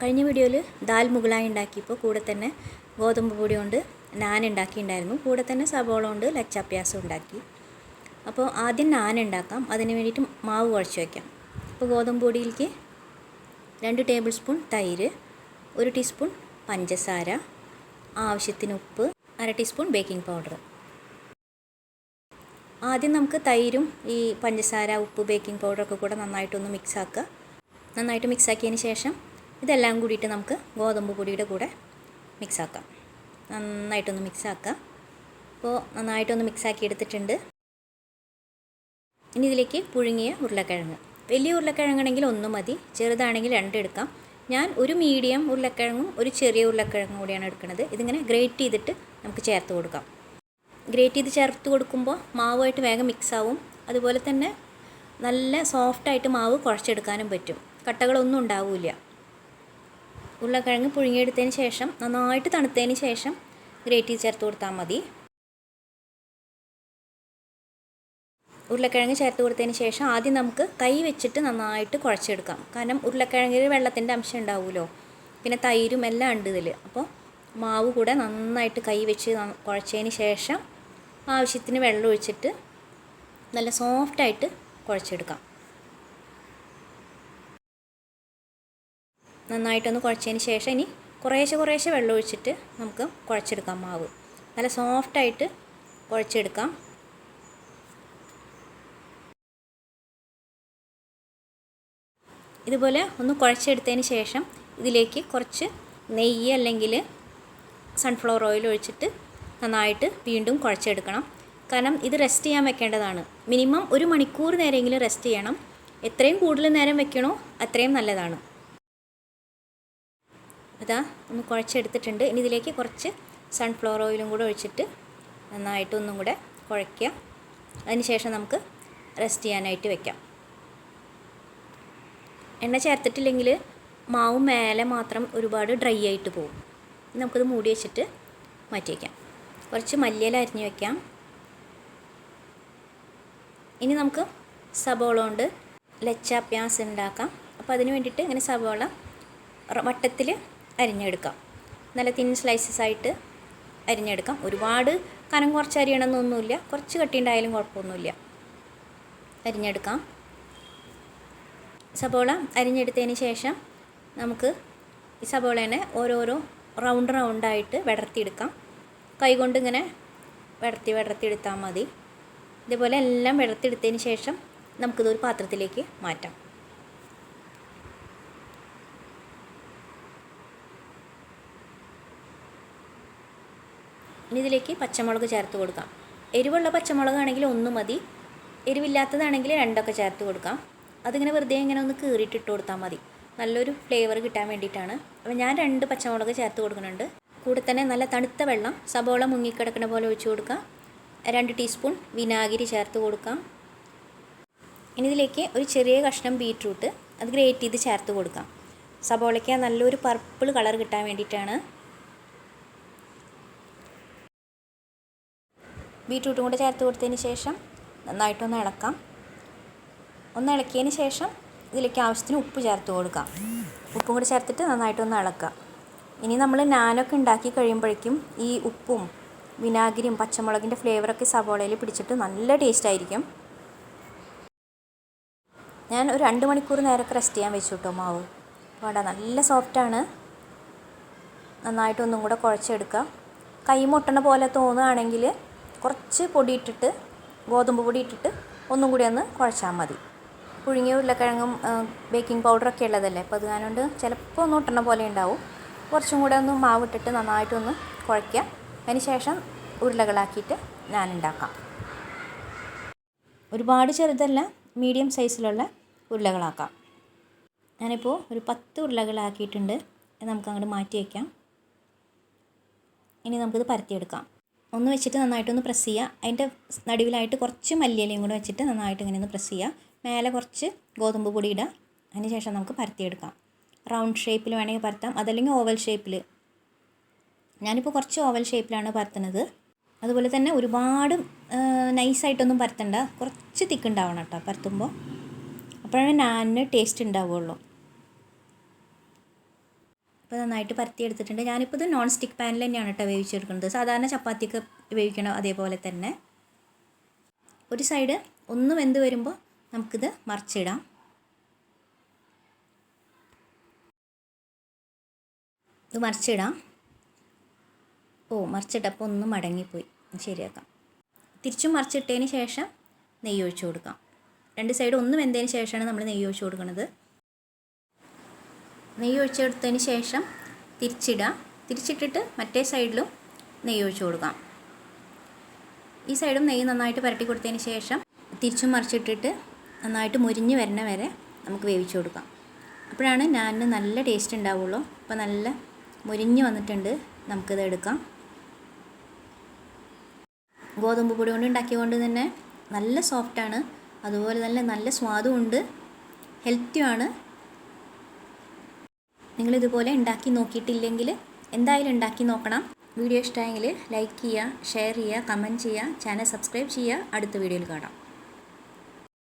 കഴിഞ്ഞ വീഡിയോയിൽ ദാൽ മുഗളായി ഉണ്ടാക്കിയപ്പോൾ കൂടെ തന്നെ ഗോതമ്പ് പൊടി കൊണ്ട് നാൻ ഉണ്ടാക്കിയിട്ടുണ്ടായിരുന്നു. കൂടെ തന്നെ സബോള കൊണ്ട് ലച്ച പ്യാസും ഉണ്ടാക്കി. അപ്പോൾ ആദ്യം നാൻ ഉണ്ടാക്കാം. അതിന് വേണ്ടിയിട്ട് മാവ് കുഴച്ച് വയ്ക്കാം. അപ്പോൾ ഗോതമ്പ് പൊടിയിലേക്ക് 2 ടേബിൾ സ്പൂൺ തൈര്, 1 ടീസ്പൂൺ പഞ്ചസാര, ആവശ്യത്തിന് ഉപ്പ്, 1/2 ടീസ്പൂൺ ബേക്കിംഗ് പൗഡർ. ആദ്യം നമുക്ക് തൈരും ഈ പഞ്ചസാര, ഉപ്പ്, ബേക്കിംഗ് പൗഡറൊക്കെ കൂടെ നന്നായിട്ടൊന്ന് മിക്സാക്കുക. നന്നായിട്ട് മിക്സാക്കിയതിന് ശേഷം ഇതെല്ലാം കൂടിയിട്ട് നമുക്ക് ഗോതമ്പ് പൊടിയുടെ കൂടെ മിക്സാക്കാം. നന്നായിട്ടൊന്ന് മിക്സാക്കുക. അപ്പോൾ നന്നായിട്ടൊന്ന് മിക്സാക്കി എടുത്തിട്ടുണ്ട്. ഇനി ഇതിലേക്ക് പുഴുങ്ങിയ ഉരുളക്കിഴങ്ങ്. വലിയ ഉരുളക്കിഴങ്ങാണെങ്കിൽ 1 മതി, ചെറുതാണെങ്കിൽ 2 എടുക്കാം. ഞാൻ ഒരു മീഡിയം ഉരുളക്കിഴങ്ങും ഒരു ചെറിയ ഉരുളക്കിഴങ്ങും കൂടിയാണ് എടുക്കുന്നത്. ഇതിങ്ങനെ ഗ്രേറ്റ് ചെയ്തിട്ട് നമുക്ക് ചേർത്ത് കൊടുക്കാം. ഗ്രേറ്റ് ചെയ്ത് ചേർത്ത് കൊടുക്കുമ്പോൾ മാവുമായിട്ട് വേഗം മിക്സാവും. അതുപോലെ തന്നെ നല്ല സോഫ്റ്റായിട്ട് മാവ് കുഴച്ചെടുക്കാനും പറ്റും. കട്ടകളൊന്നും ഉണ്ടാവില്ല. ഉരുളക്കിഴങ്ങ് പുഴുങ്ങിയെടുത്തതിന് ശേഷം നന്നായിട്ട് തണുത്തതിന് ശേഷം ഗ്രേറ്റ് ചെയ്ത് ചേർത്ത് കൊടുത്താൽ മതി. ഉരുളക്കിഴങ്ങ് ചേർത്ത് കൊടുത്തതിന് ശേഷം ആദ്യം നമുക്ക് കൈ വെച്ചിട്ട് നന്നായിട്ട് കുഴച്ചെടുക്കാം. കാരണം ഉരുളക്കിഴങ്ങിൽ വെള്ളത്തിൻ്റെ അംശം ഉണ്ടാവുമല്ലോ, പിന്നെ തൈരും എല്ലാം ഉണ്ട് ഇതിൽ. അപ്പോൾ മാവ് കൂടെ നന്നായിട്ട് കൈ വെച്ച് കുഴച്ചതിന് ശേഷം ആവശ്യത്തിന് വെള്ളം ഒഴിച്ചിട്ട് നല്ല സോഫ്റ്റായിട്ട് കുഴച്ചെടുക്കാം. നന്നായിട്ടൊന്ന് കുഴച്ചതിന് ശേഷം ഇനി കുറേശ്ശെ വെള്ളം ഒഴിച്ചിട്ട് നമുക്ക് കുഴച്ചെടുക്കാം. മാവ് നല്ല സോഫ്റ്റായിട്ട് കുഴച്ചെടുക്കാം. ഇതുപോലെ ഒന്ന് കുഴച്ചെടുത്തതിന് ശേഷം ഇതിലേക്ക് കുറച്ച് നെയ്യ് അല്ലെങ്കിൽ സൺഫ്ലവർ ഓയിൽ ഒഴിച്ചിട്ട് നന്നായിട്ട് വീണ്ടും കുഴച്ചെടുക്കണം. കാരണം ഇത് റെസ്റ്റ് ചെയ്യാൻ വെക്കേണ്ടതാണ്. മിനിമം 1 മണിക്കൂർ നേരമെങ്കിലും റെസ്റ്റ് ചെയ്യണം. എത്രയും കൂടുതൽ നേരം വെക്കണോ അത്രയും നല്ലതാണ്. അതാ ഒന്ന് കുഴച്ചെടുത്തിട്ടുണ്ട്. ഇനി ഇതിലേക്ക് കുറച്ച് സൺഫ്ലവർ ഓയിലും കൂടെ ഒഴിച്ചിട്ട് നന്നായിട്ട് ഒന്നും കൂടെ കുഴയ്ക്കുക. അതിന് ശേഷം നമുക്ക് റെസ്റ്റ് ചെയ്യാനായിട്ട് വെക്കാം. എണ്ണ ചേർത്തിട്ടില്ലെങ്കിൽ മാവ് മേലെ മാത്രം ഒരുപാട് ഡ്രൈ ആയിട്ട് പോകും. നമുക്കത് മൂടി വെച്ചിട്ട് മാറ്റി വയ്ക്കാം. കുറച്ച് മല്ലിയില അരിഞ്ഞ് വയ്ക്കാം. ഇനി നമുക്ക് സബോള കൊണ്ട് ലച്ച പ്യാസ് ഉണ്ടാക്കാം. അപ്പോൾ അതിന് വേണ്ടിയിട്ട് ഇങ്ങനെ സബോള വട്ടത്തിൽ അരിഞ്ഞെടുക്കാം. നല്ല തിൻ സ്ലൈസസ് ആയിട്ട് അരിഞ്ഞെടുക്കാം. ഒരുപാട് കനം കുറച്ച് അരിയണമെന്നൊന്നുമില്ല, കുറച്ച് കട്ടിയുണ്ടായാലും കുഴപ്പമൊന്നുമില്ല. അരിഞ്ഞെടുക്കാം. സബോള അരിഞ്ഞെടുത്തതിന് ശേഷം നമുക്ക് ഈ സബോളേനെ ഓരോരോ റൗണ്ടായിട്ട് വിടർത്തിയെടുക്കാം. കൈകൊണ്ട് ഇങ്ങനെ വിടർത്തിയെടുത്താൽ മതി. ഇതേപോലെ എല്ലാം വിടർത്തിയെടുത്തതിന് ശേഷം നമുക്കിതൊരു പാത്രത്തിലേക്ക് മാറ്റാം. ഇനി ഇതിലേക്ക് പച്ചമുളക് ചേർത്ത് കൊടുക്കാം. എരിവുള്ള പച്ചമുളകാണെങ്കിൽ 1 മതി, എരിവില്ലാത്തതാണെങ്കിൽ 2 ചേർത്ത് കൊടുക്കാം. അതിങ്ങനെ വെറുതെ ഇങ്ങനെ ഒന്ന് കീറിയിട്ടിട്ട് കൊടുത്താൽ മതി. നല്ലൊരു ഫ്ലേവർ കിട്ടാൻ വേണ്ടിയിട്ടാണ്. അപ്പോൾ ഞാൻ 2 പച്ചമുളക് ചേർത്ത് കൊടുക്കുന്നുണ്ട്. കൂടെ തന്നെ നല്ല തണുത്ത വെള്ളം സബോള മുങ്ങിക്കിടക്കുന്ന പോലെ ഒഴിച്ച് കൊടുക്കാം. 2 ടീസ്പൂൺ വിനാഗിരി ചേർത്ത് കൊടുക്കാം. ഇനി ഇതിലേക്ക് ഒരു ചെറിയ കഷ്ണം ബീറ്റ്റൂട്ട് അത് ഗ്രേറ്റ് ചെയ്ത് ചേർത്ത് കൊടുക്കാം. സബോളയ്ക്ക് നല്ലൊരു പർപ്പിൾ കളർ കിട്ടാൻ വേണ്ടിയിട്ടാണ്. ബീറ്റ്റൂട്ടും കൂടെ ചേർത്ത് കൊടുത്തതിന് ശേഷം നന്നായിട്ടൊന്ന് ഇളക്കാം. ഒന്ന് ഇളക്കിയതിന് ശേഷം ഇതിലേക്ക് ആവശ്യത്തിന് ഉപ്പ് ചേർത്ത് കൊടുക്കാം. ഉപ്പും കൂടി ചേർത്തിട്ട് നന്നായിട്ടൊന്ന് ഇളക്കാം. ഇനി നമ്മൾ നാനൊക്കെ ഉണ്ടാക്കി കഴിയുമ്പോഴേക്കും ഈ ഉപ്പും വിനാഗിരിയും പച്ചമുളകിൻ്റെ ഫ്ലേവറൊക്കെ സബോളയിൽ പിടിച്ചിട്ട് നല്ല ടേസ്റ്റ് ആയിരിക്കും. ഞാൻ ഒരു 2 മണിക്കൂർ നേരമൊക്കെ റെസ്റ്റ് ചെയ്യാൻ വെച്ചു കേട്ടോ മാവ്. വേണ്ട, നല്ല സോഫ്റ്റാണ്. നന്നായിട്ടൊന്നും കൂടെ കുഴച്ചെടുക്കുക. കൈ മുട്ടണ പോലെ തോന്നുകയാണെങ്കിൽ കുറച്ച് പൊടി ഇട്ടിട്ട്, ഗോതമ്പ് പൊടി ഇട്ടിട്ട് ഒന്നും കൂടി ഒന്ന് കുഴച്ചാൽ മതി. പുഴുങ്ങിയ ഉരുളക്കിഴങ്ങും ബേക്കിംഗ് പൗഡറൊക്കെ ഉള്ളതല്ലേ, അപ്പോൾ അത് കാരണം ചിലപ്പോൾ ഒന്ന് ഒട്ടണ പോലെ ഉണ്ടാവും. കുറച്ചും കൂടെ ഒന്ന് മാവിട്ടിട്ട് നന്നായിട്ടൊന്ന് കുഴയ്ക്കുക. അതിന് ശേഷം ഉരുളകളാക്കിയിട്ട് ഞാൻ ഉണ്ടാക്കാം. ഒരുപാട് ചെറുതല്ല, മീഡിയം സൈസിലുള്ള ഉരുളകളാക്കാം. ഞാനിപ്പോൾ ഒരു 10 ഉരുളകളാക്കിയിട്ടുണ്ട്. നമുക്ക് അങ്ങോട്ട് മാറ്റി വയ്ക്കാം. ഇനി നമുക്കിത് പരത്തിയെടുക്കാം. ഒന്ന് വെച്ചിട്ട് നന്നായിട്ടൊന്ന് പ്രസ് ചെയ്യുക. അതിൻ്റെ നടുവിലായിട്ട് കുറച്ച് മല്ലിയിലയും കൂടെ വെച്ചിട്ട് നന്നായിട്ട് ഇങ്ങനെ ഒന്ന് പ്രസ് ചെയ്യുക. മേലെ കുറച്ച് ഗോതമ്പ് പൊടി ഇടുക. അതിന് ശേഷം നമുക്ക് പരത്തിയെടുക്കാം. റൗണ്ട് ഷേപ്പിൽ വേണമെങ്കിൽ പരത്താം, അതല്ലെങ്കിൽ ഓവൽ ഷേപ്പിൽ. ഞാനിപ്പോൾ കുറച്ച് ഓവൽ ഷേപ്പിലാണ് പരത്തുന്നത്. അതുപോലെ തന്നെ ഒരുപാട് നൈസായിട്ടൊന്നും പരത്തണ്ട, കുറച്ച് തിക്കുണ്ടാവണം കേട്ടോ പരത്തുമ്പോൾ. അപ്പോഴാണ് നാനിന് ടേസ്റ്റ് ഉണ്ടാവുകയുള്ളൂ. ഇപ്പോൾ നന്നായിട്ട് പരത്തിയെടുത്തിട്ടുണ്ട്. ഞാനിപ്പോൾ ഇത് നോൺ സ്റ്റിക്ക് പാനിൽ തന്നെയാണ് കേട്ടോ വേവിച്ചെടുക്കുന്നത്. സാധാരണ ചപ്പാത്തിയൊക്കെ വേവിക്കണം അതേപോലെ തന്നെ. ഒരു സൈഡ് ഒന്ന് വെന്ത് വരുമ്പോൾ നമുക്കിത് മറിച്ചിടാം. ഇത് മറിച്ചിടാം. മറിച്ചിട്ടപ്പോൾ ഒന്ന് മടങ്ങിപ്പോയി. ശരിയാക്കാം. തിരിച്ചും മറിച്ചിട്ടതിന് ശേഷം നെയ്യ് ഒഴിച്ച് കൊടുക്കാം. രണ്ട് സൈഡ് ഒന്ന് വെന്തതിന് ശേഷമാണ് നമ്മൾ നെയ്യ് ഒഴിച്ച് കൊടുക്കുന്നത്. നെയ്യ് ഒഴിച്ചെടുത്തതിന് ശേഷം തിരിച്ചിട്ടിട്ട് മറ്റേ സൈഡിലും നെയ്യ് ഒഴിച്ച് കൊടുക്കാം. ഈ സൈഡും നെയ്യ് നന്നായിട്ട് പുരട്ടി കൊടുത്തതിന് ശേഷം തിരിച്ചും മറിച്ചിട്ടിട്ട് നന്നായിട്ട് മുരിഞ്ഞ് വരണ വരെ നമുക്ക് വേവിച്ച് കൊടുക്കാം. അപ്പോഴാണ് നാനിന് നല്ല ടേസ്റ്റ് ഉണ്ടാവുള്ളൂ. അപ്പോൾ നല്ല മുരിഞ്ഞ് വന്നിട്ടുണ്ട്. നമുക്കിത് എടുക്കാം. ഗോതമ്പ് പൊടി കൊണ്ട് ഉണ്ടാക്കിയതുകൊണ്ട് തന്നെ നല്ല സോഫ്റ്റാണ്. അതുപോലെ തന്നെ നല്ല സ്വാദുമുണ്ട്, ഹെൽത്തിയുമാണ്. നിങ്ങളിതുപോലെ ഉണ്ടാക്കി നോക്കിയിട്ടില്ലെങ്കിൽ എന്തായാലും ഉണ്ടാക്കി നോക്കണം. വീഡിയോ ഇഷ്ടമായെങ്കിൽ ലൈക്ക് ചെയ്യുക, ഷെയർ ചെയ്യുക, കമൻറ്റ് ചെയ്യുക, ചാനൽ സബ്സ്ക്രൈബ് ചെയ്യുക. അടുത്ത വീഡിയോയിൽ കാണാം.